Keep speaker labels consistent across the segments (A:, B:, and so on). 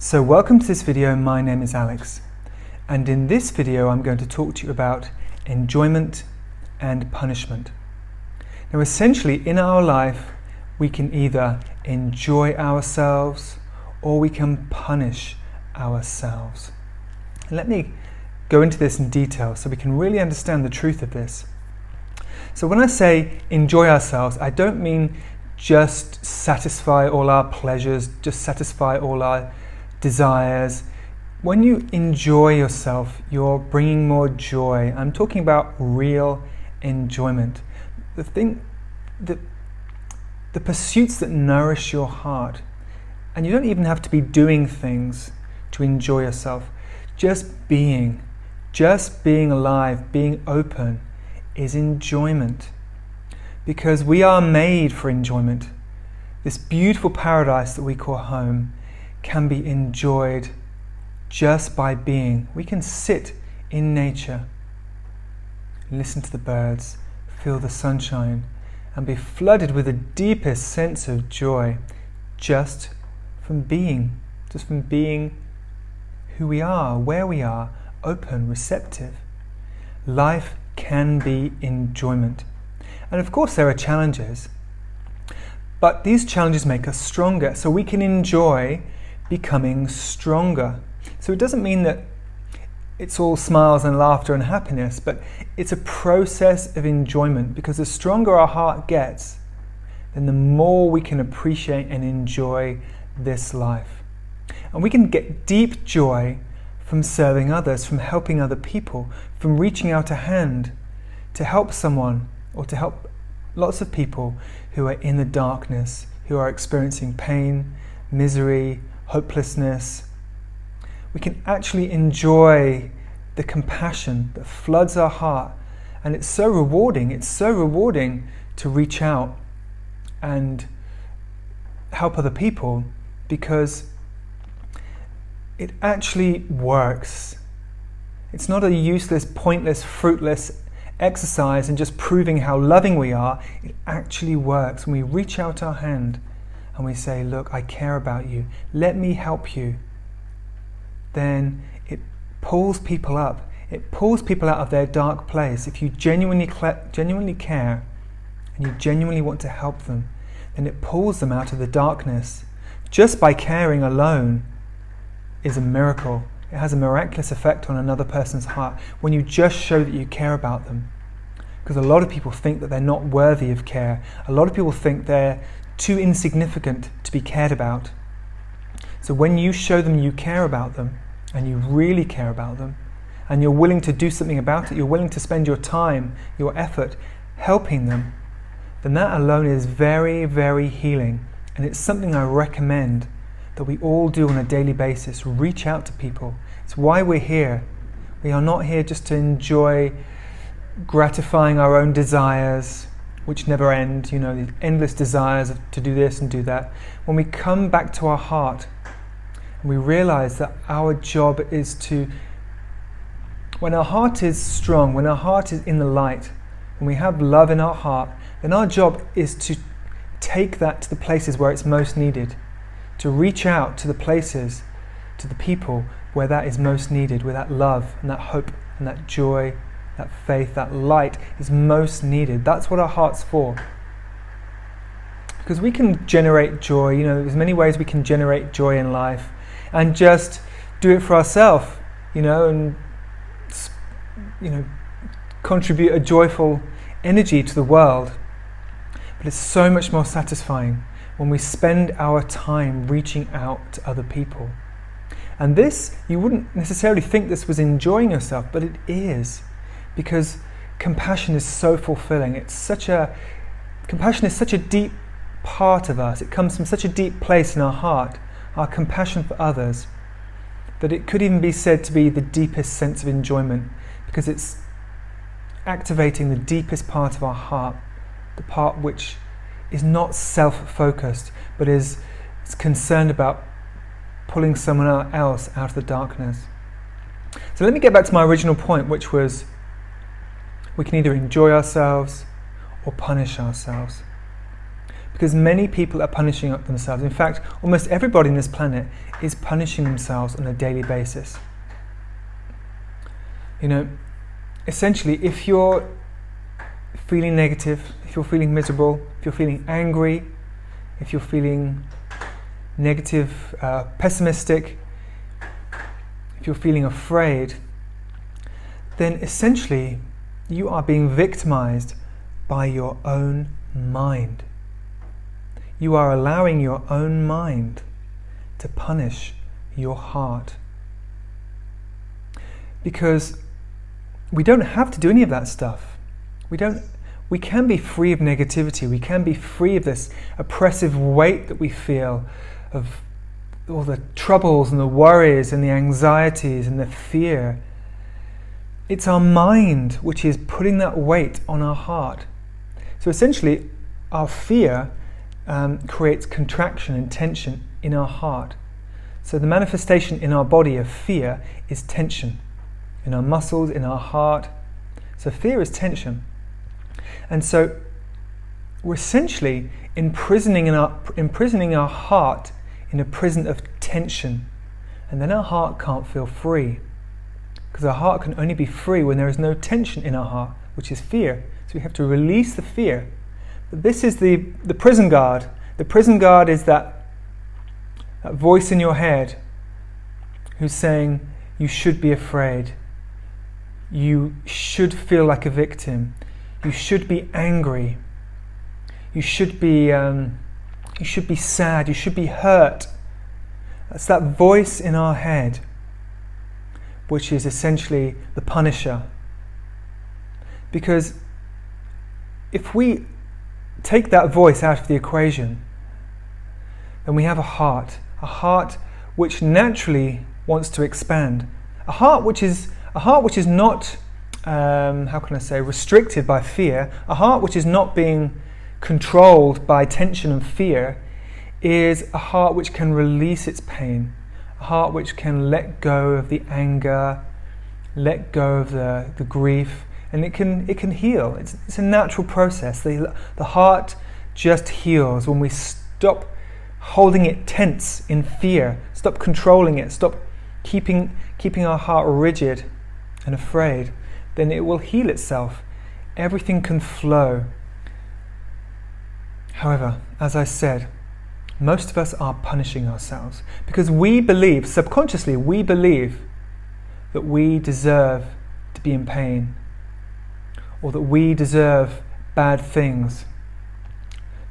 A: So welcome to this video. My name is Alex, and in this video I'm going to talk to you about enjoyment and punishment. Now essentially in our life we can either enjoy ourselves or we can punish ourselves. And let me go into this in detail so we can really understand the truth of this. So when I say enjoy ourselves, I don't mean just satisfy all our pleasures, just satisfy all our desires. When you enjoy yourself, you're bringing more joy. I'm talking about real enjoyment. The pursuits that nourish your heart. And you don't even have to be doing things to enjoy yourself. Just being alive, being open is enjoyment. Because we are made for enjoyment. This beautiful paradise that we call home can be enjoyed just by being. We can sit in nature, listen to the birds, feel the sunshine, and be flooded with the deepest sense of joy just from being who we are, where we are, open, receptive. Life can be enjoyment. And of course there are challenges, but these challenges make us stronger, so we can enjoy becoming stronger. So it doesn't mean that it's all smiles and laughter and happiness, but it's a process of enjoyment, because the stronger our heart gets, then the more we can appreciate and enjoy this life. And we can get deep joy from serving others, from helping other people, from reaching out a hand to help someone or to help lots of people who are in the darkness, who are experiencing pain, misery, hopelessness. We can actually enjoy the compassion that floods our heart, and it's so rewarding. It's so rewarding to reach out and help other people, because it actually works. It's not a useless, pointless, fruitless exercise and just proving how loving we are. It actually works when we reach out our hand and we say, look, I care about you, let me help you. Then it pulls people up. It pulls people out of their dark place. If you genuinely care and you genuinely want to help them, then it pulls them out of the darkness. Just by caring alone is a miracle. It has a miraculous effect on another person's heart when you just show that you care about them. Because a lot of people think that they're not worthy of care. A lot of people think they're too insignificant to be cared about. So when you show them you care about them, and you really care about them, and you're willing to do something about it, you're willing to spend your time, your effort, helping them, then that alone is very, very healing. And it's something I recommend that we all do on a daily basis. Reach out to people. It's why we're here. We are not here just to enjoy gratifying our own desires, which never end, these endless desires to do this and do that. When we come back to our heart, and we realize that our job is when our heart is strong, when our heart is in the light, when we have love in our heart, then our job is to take that to the places where it's most needed, to reach out to the places, to the people where that is most needed, where that love and that hope and that joy, that faith, that light is most needed. That's what our heart's for. Because we can generate joy, there's many ways we can generate joy in life, and just do it for ourselves, and contribute a joyful energy to the world. But it's so much more satisfying when we spend our time reaching out to other people. And this, you wouldn't necessarily think this was enjoying yourself, but it is, because compassion is so fulfilling. Compassion is such a deep part of us. It comes from such a deep place in our heart, our compassion for others, that it could even be said to be the deepest sense of enjoyment, because it's activating the deepest part of our heart, the part which is not self-focused, but is concerned about pulling someone else out of the darkness. So let me get back to my original point, which was we can either enjoy ourselves or punish ourselves. because many people are punishing themselves. In fact, almost everybody on this planet is punishing themselves on a daily basis. Essentially, if you're feeling negative, if you're feeling miserable, if you're feeling angry, if you're feeling negative, pessimistic, if you're feeling afraid, then essentially you are being victimized by your own mind. You are allowing your own mind to punish your heart. Because we don't have to do any of that stuff. We can be free of negativity. We can be free of this oppressive weight that we feel, of all the troubles and the worries and the anxieties and the fear. It's our mind which is putting that weight on our heart. So essentially, our fear creates contraction and tension in our heart. So the manifestation in our body of fear is tension, in our muscles, in our heart. So fear is tension. And so we're essentially imprisoning our heart in a prison of tension. And then our heart can't feel free. Because our heart can only be free when there is no tension in our heart, which is fear. So we have to release the fear. But this is the prison guard. The prison guard is that voice in your head who's saying, you should be afraid. You should feel like a victim. You should be angry. You should be sad. You should be hurt. That's that voice in our head, which is essentially the punisher. Because if we take that voice out of the equation, then we have a heart which naturally wants to expand, a heart which is not restricted by fear, a heart which is not being controlled by tension and fear, is a heart which can release its pain, a heart which can let go of the anger, let go of the grief, and it can heal. It's a natural process. The heart just heals when we stop holding it tense in fear, stop controlling it, stop keeping our heart rigid and afraid. Then it will heal itself. Everything can flow. However, as I said, most of us are punishing ourselves because we believe, subconsciously, we believe that we deserve to be in pain, or that we deserve bad things.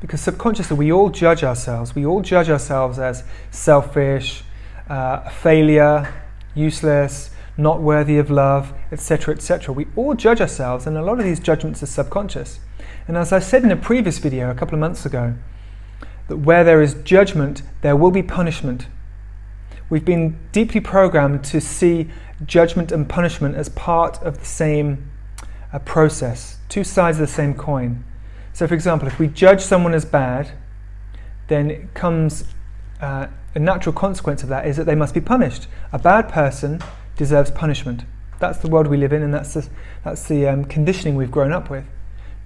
A: Because subconsciously we all judge ourselves. We all judge ourselves as selfish, a failure, useless, not worthy of love, etc., etc. We all judge ourselves, and a lot of these judgments are subconscious. And as I said in a previous video a couple of months ago, that where there is judgment, there will be punishment. We've been deeply programmed to see judgment and punishment as part of the same process, two sides of the same coin. So for example, if we judge someone as bad, then it comes, a natural consequence of that is that they must be punished. A bad person deserves punishment. That's the world we live in, and that's the conditioning we've grown up with.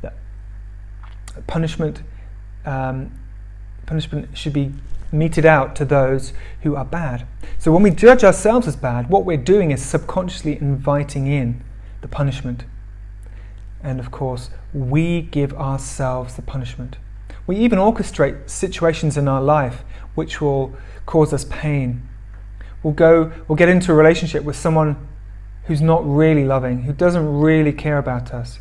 A: That punishment should be meted out to those who are bad. So when we judge ourselves as bad, what we're doing is subconsciously inviting in the punishment. And of course, we give ourselves the punishment. We even orchestrate situations in our life which will cause us pain. We'll get into a relationship with someone who's not really loving, who doesn't really care about us.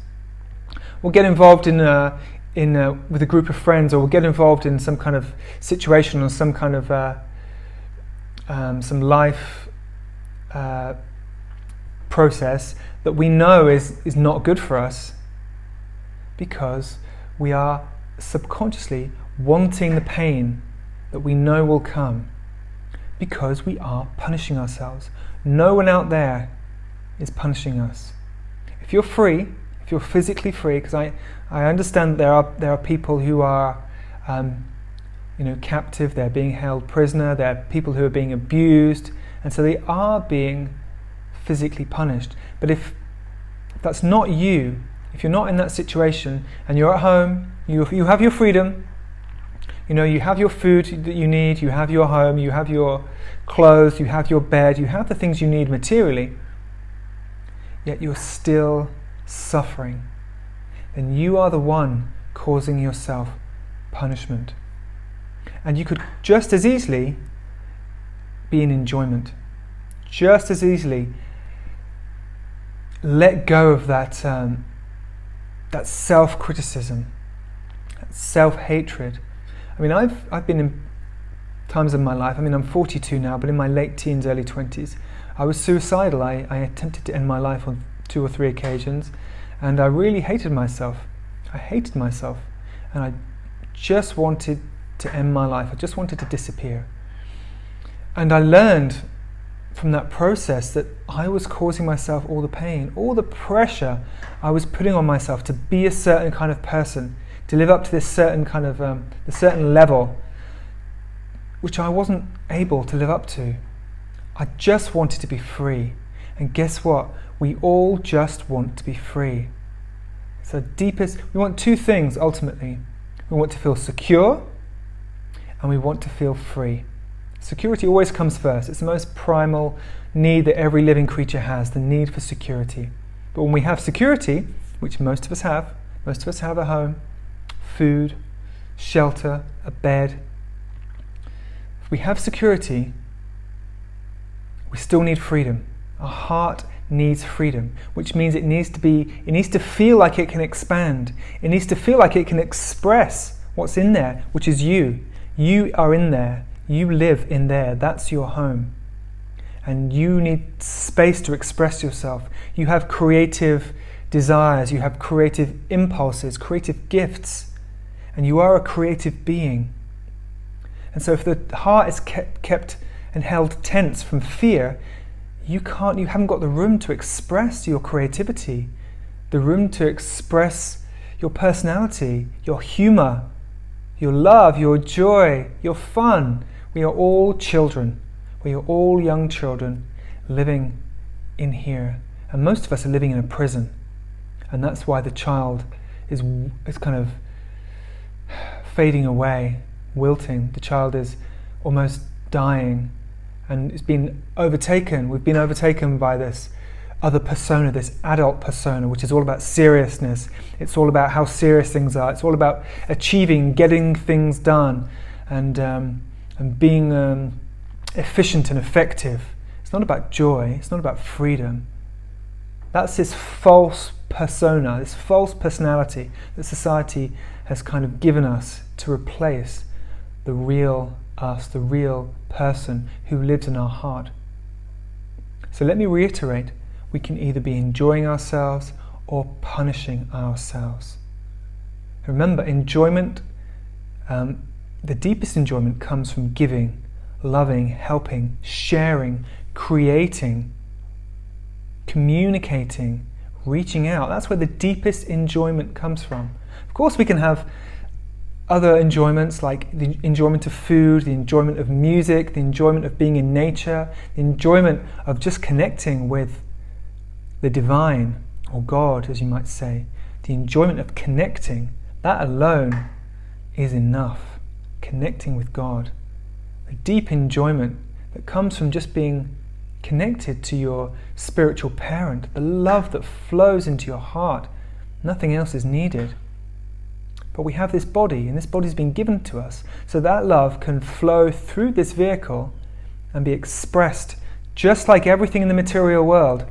A: We'll get involved with a group of friends, or we'll get involved in some kind of situation or some kind of some life process that we know is not good for us, because we are subconsciously wanting the pain that we know will come, because we are punishing ourselves. No one out there is punishing us. If you're free, if you're physically free, because I understand there are people who are captive, they're being held prisoner, there are people who are being abused, and so they are being physically punished. But if that's not you, if you're not in that situation and you're at home, you have your freedom, You have your food that you need, you have your home, you have your clothes, you have your bed, you have the things you need materially, yet you're still suffering, then you are the one causing yourself punishment. And you could just as easily be in enjoyment, just as easily let go of that self-criticism, that self-hatred. I mean, I've been in times in my life, I'm 42 now, but in my late teens, early 20s, I was suicidal. I attempted to end my life on 2 or 3 occasions, and I really hated myself. And I just wanted to end my life. I just wanted to disappear. And I learned from that process that I was causing myself all the pain, all the pressure I was putting on myself to be a certain kind of person, to live up to this certain kind of a certain level, which I wasn't able to live up to. I just wanted to be free. And guess what? We all just want to be free. So we want 2 things ultimately. We want to feel secure and we want to feel free. Security always comes first. It's the most primal need that every living creature has, the need for security. But when we have security, which most of us have a home, food, shelter, a bed. If we have security, we still need freedom. Our heart needs freedom, which means it needs to feel like it can expand. It needs to feel like it can express what's in there, which is you. You are in there. You live in there. That's your home. And you need space to express yourself. You have creative desires. You have creative impulses, creative gifts. And you are a creative being. And so if the heart is kept and held tense from fear, you haven't got the room to express your creativity, the room to express your personality, your humor, your love, your joy, your fun. We are all children. We are all young children living in here. And most of us are living in a prison. And that's why the child is kind of fading away, wilting. The child is almost dying. And it's been overtaken. We've been overtaken by this other persona, this adult persona, which is all about seriousness. It's all about how serious things are. It's all about achieving, getting things done, and being efficient and effective. It's not about joy. It's not about freedom. That's this false persona, this false personality that society has kind of given us to replace the real us, the real person who lives in our heart. So let me reiterate, we can either be enjoying ourselves or punishing ourselves. Remember, enjoyment, the deepest enjoyment comes from giving, loving, helping, sharing, creating, communicating, reaching out. That's where the deepest enjoyment comes from. Of course, we can have other enjoyments like the enjoyment of food, the enjoyment of music, the enjoyment of being in nature, the enjoyment of just connecting with the divine, or God, as you might say. The enjoyment of connecting, that alone is enough. Connecting with God. A deep enjoyment that comes from just being connected to your spiritual parent, the love that flows into your heart. Nothing else is needed. But we have this body, and this body's been given to us, so that love can flow through this vehicle and be expressed just like everything in the material world.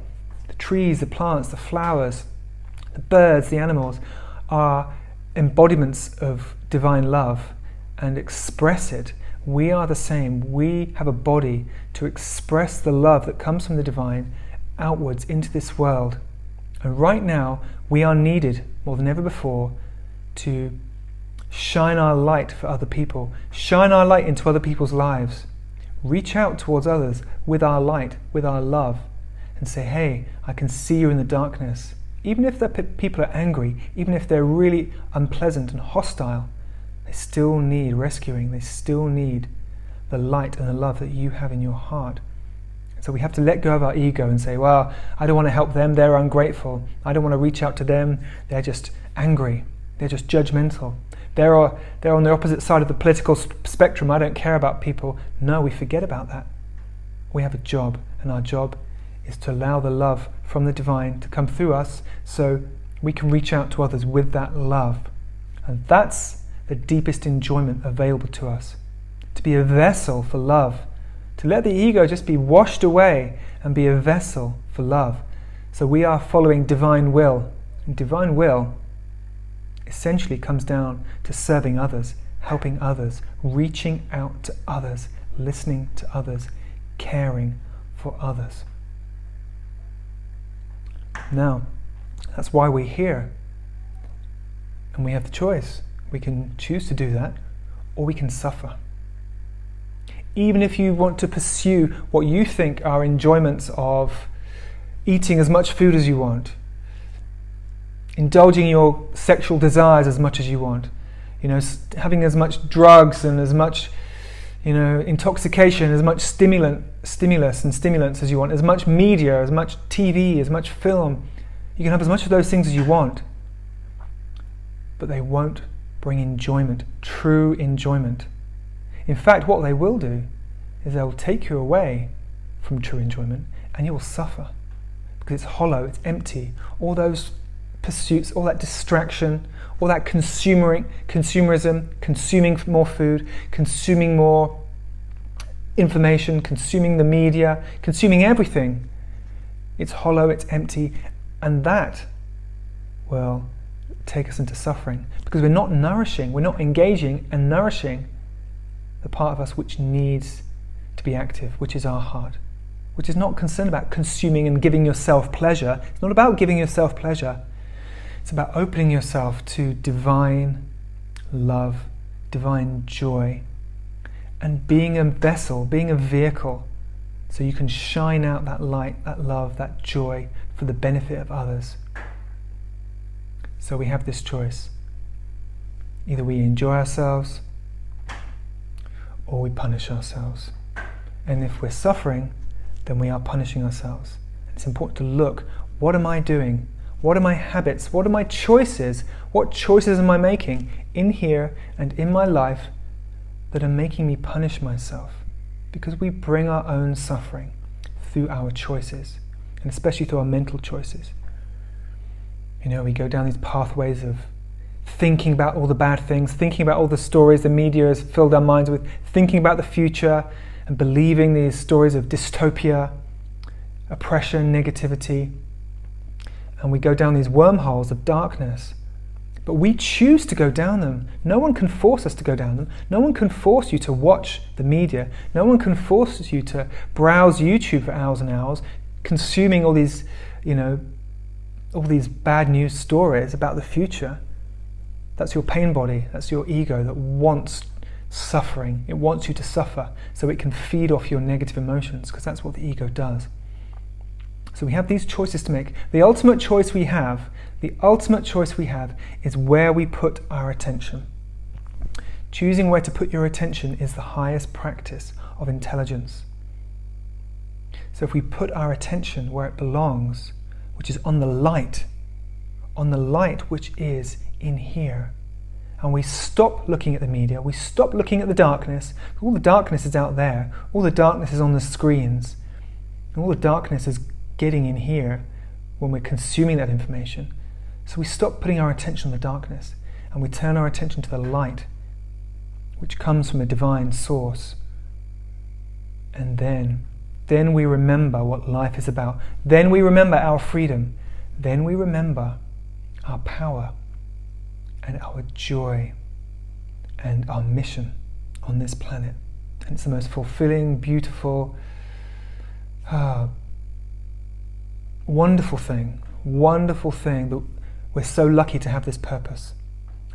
A: The trees, the plants, the flowers, the birds, the animals are embodiments of divine love and express it. We are the same. We have a body to express the love that comes from the divine outwards into this world. And right now, we are needed more than ever before to shine our light for other people, shine our light into other people's lives, reach out towards others with our light, with our love, and say, hey, I can see you in the darkness. Even if the people are angry, even if they're really unpleasant and hostile, they still need rescuing. They still need the light and the love that you have in your heart. So we have to let go of our ego and say, well, I don't want to help them, they're ungrateful. I don't want to reach out to them, they're just angry. They're just judgmental. They're on the opposite side of the political spectrum. I don't care about people. No, we forget about that. We have a job, and our job is to allow the love from the divine to come through us so we can reach out to others with that love. And that's the deepest enjoyment available to us. To be a vessel for love. To let the ego just be washed away and be a vessel for love. So we are following divine will. And divine will essentially comes down to serving others, helping others, reaching out to others, listening to others, caring for others. Now, that's why we're here. And we have the choice. We can choose to do that, or we can suffer. Even if you want to pursue what you think are enjoyments of eating as much food as you want, indulging your sexual desires as much as you want, having as much drugs and as much, intoxication, as much stimulus and stimulants as you want, as much media, as much TV, as much film. You can have as much of those things as you want, but they won't bring enjoyment, true enjoyment. In fact, what they will do is they will take you away from true enjoyment, and you will suffer because it's hollow, it's empty. All those pursuits, all that distraction, all that consumerism, consuming more food, consuming more information, consuming the media, consuming everything. It's hollow, it's empty, and that will take us into suffering because we're not nourishing, we're not engaging and nourishing the part of us which needs to be active, which is our heart, which is not concerned about consuming and giving yourself pleasure. It's not about giving yourself pleasure. It's about opening yourself to divine love, divine joy, and being a vessel, being a vehicle, so you can shine out that light, that love, that joy for the benefit of others. So we have this choice. Either we enjoy ourselves or we punish ourselves. And if we're suffering, then we are punishing ourselves. It's important to look, what am I doing? What are my habits? What are my choices? What choices am I making in here and in my life that are making me punish myself? Because we bring our own suffering through our choices, and especially through our mental choices. We go down these pathways of thinking about all the bad things, thinking about all the stories the media has filled our minds with, thinking about the future and believing these stories of dystopia, oppression, negativity. And we go down these wormholes of darkness. But we choose to go down them. No one can force us to go down them. No one can force you to watch the media. No one can force you to browse YouTube for hours and hours, consuming all these, all these bad news stories about the future. That's your pain body. That's your ego that wants suffering. It wants you to suffer so it can feed off your negative emotions, because that's what the ego does. So we have these choices to make. The ultimate choice we have is where we put our attention. Choosing where to put your attention is the highest practice of intelligence. So if we put our attention where it belongs, which is on the light which is in here, and we stop looking at the media, we stop looking at the darkness. All the darkness is out there, all the darkness is on the screens, and all the darkness is getting in here when we're consuming that information. So we stop putting our attention on the darkness and we turn our attention to the light, which comes from a divine source. And then we remember what life is about. Then we remember our freedom. Then we remember our power and our joy and our mission on this planet. And it's the most fulfilling, beautiful, wonderful thing that we're so lucky to have this purpose.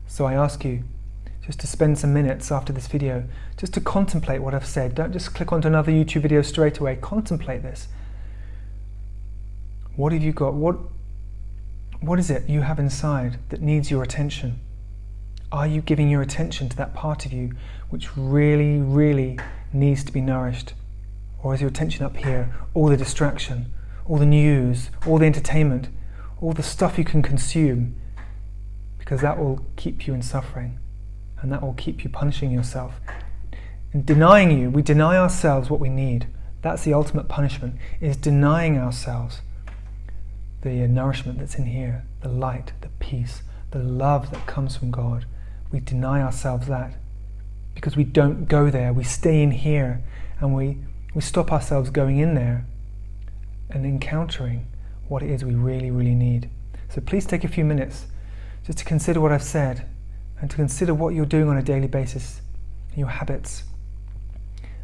A: So I ask you just to spend some minutes after this video just to contemplate what I've said. Don't just click onto another YouTube video straight away. Contemplate this. What have you got? What is it you have inside that needs your attention? Are you giving your attention to that part of you which really, really needs to be nourished? Or is your attention up here, all the distraction, all the news, all the entertainment, all the stuff you can consume? Because because that will keep you in suffering, and that will keep you punishing yourself. In denying you, we deny ourselves what we need. That's the ultimate punishment, is denying ourselves the nourishment that's in here, the light, the peace, the love that comes from God. We deny ourselves that because we don't go there. We stay in here, and we stop ourselves going in there and encountering what it is we really, really need. So please take a few minutes just to consider what I've said, and to consider what you're doing on a daily basis, your habits,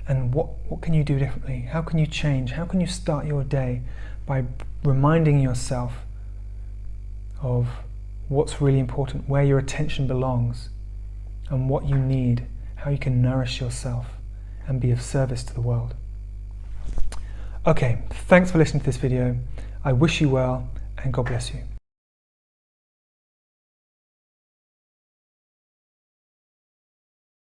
A: and what can you do differently? How can you change? How can you start your day by reminding yourself of what's really important, where your attention belongs, and what you need, how you can nourish yourself and be of service to the world. Okay, thanks for listening to this video. I wish you well, and God bless you.